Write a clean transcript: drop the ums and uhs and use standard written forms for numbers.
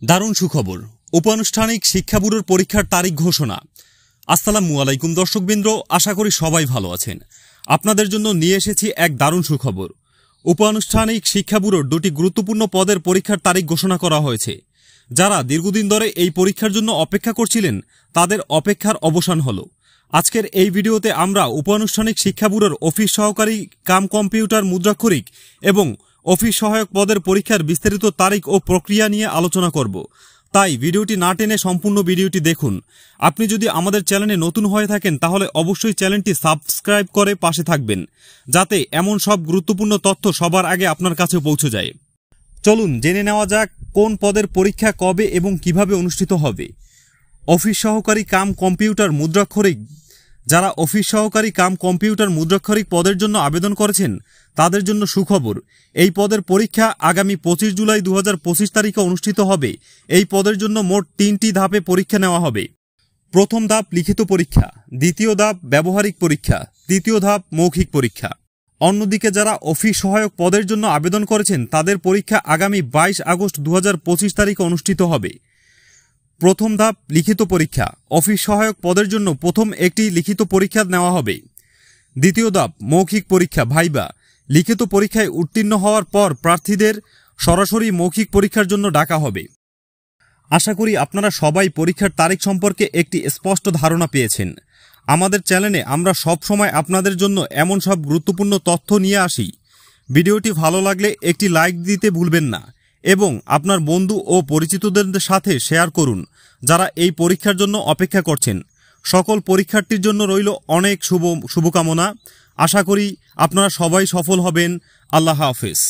দারুণ সুখবর, উপানুষ্ঠানিক শিক্ষা ব্যুরোর পরীক্ষার তারিখ ঘোষণা। আসসালামু আলাইকুম দর্শকবৃন্দ, আশা করি সবাই ভালো আছেন। আপনাদের জন্য নিয়ে এসেছি এক দারুণ সুখবর। উপানুষ্ঠানিক শিক্ষা ব্যুরোর দুটি গুরুত্বপূর্ণ পদের পরীক্ষার তারিখ ঘোষণা করা হয়েছে। যারা দীর্ঘদিন ধরে এই পরীক্ষার জন্য অপেক্ষা করছিলেন, তাদের অপেক্ষার অবসান হলো। আজকের এই ভিডিওতে আমরা উপানুষ্ঠানিক শিক্ষা ব্যুরোর অফিস সহকারী কাম কম্পিউটার মুদ্রাক্ষরিক এবং অফিস সহায়ক পদের পরীক্ষার বিস্তারিত তারিখ ও প্রক্রিয়া নিয়ে আলোচনা করব। তাই ভিডিওটি না টেনে সম্পূর্ণ ভিডিওটি দেখুন। আপনি যদি আমাদের চ্যানেলে নতুন হয়ে থাকেন তাহলে অবশ্যই চ্যানেলটি সাবস্ক্রাইব করে পাশে থাকবেন, যাতে এমন সব গুরুত্বপূর্ণ তথ্য সবার আগে আপনার কাছে পৌঁছে যায়। চলুন জেনে নেওয়া যাক কোন পদের পরীক্ষা কবে এবং কিভাবে অনুষ্ঠিত হবে। অফিস সহকারী কাম কম্পিউটার মুদ্রাক্ষরিক। যারা অফিস সহকারী কাম কম্পিউটার মুদ্রাক্ষরিক পদের জন্য আবেদন করেছেন তাদের জন্য সুখবর। এই পদের পরীক্ষা আগামী 25 জুলাই 2025 তারিখে অনুষ্ঠিত হবে। এই পদের জন্য মোট 3টি ধাপে পরীক্ষা নেওয়া হবে। প্রথম ধাপ লিখিত পরীক্ষা, দ্বিতীয় ধাপ ব্যবহারিক পরীক্ষা, তৃতীয় ধাপ মৌখিক পরীক্ষা। অন্যদিকে যারা অফিস সহায়ক পদের জন্য আবেদন করেছেন তাদের পরীক্ষা আগামী 22 আগস্ট 2025 তারিখে অনুষ্ঠিত হবে। প্রথম ধাপ লিখিত পরীক্ষা, অফিস সহায়ক পদের জন্য প্রথম একটি লিখিত পরীক্ষা নেওয়া হবে। দ্বিতীয় ধাপ মৌখিক পরীক্ষা ভাইবা। লিখিত পরীক্ষায় উত্তীর্ণ হওয়ার পর প্রার্থীদের সরাসরি মৌখিক পরীক্ষার জন্য ডাকা হবে। আশা করি আপনারা সবাই পরীক্ষার তারিখ সম্পর্কে একটি স্পষ্ট ধারণা পেয়েছেন। আমাদের চ্যানেলে আমরা সব সময় আপনাদের জন্য এমন সব গুরুত্বপূর্ণ তথ্য নিয়ে আসি। ভিডিওটি ভালো লাগলে একটি লাইক দিতে ভুলবেন না এবং আপনার বন্ধু ও পরিচিতদের সাথে শেয়ার করুন যারা এই পরীক্ষার জন্য অপেক্ষা করছেন। সকল পরীক্ষার্থীর জন্য রইল অনেক শুভকামনা। আশা করি আপনারা সবাই সফল হবেন। আল্লাহ হাফেজ।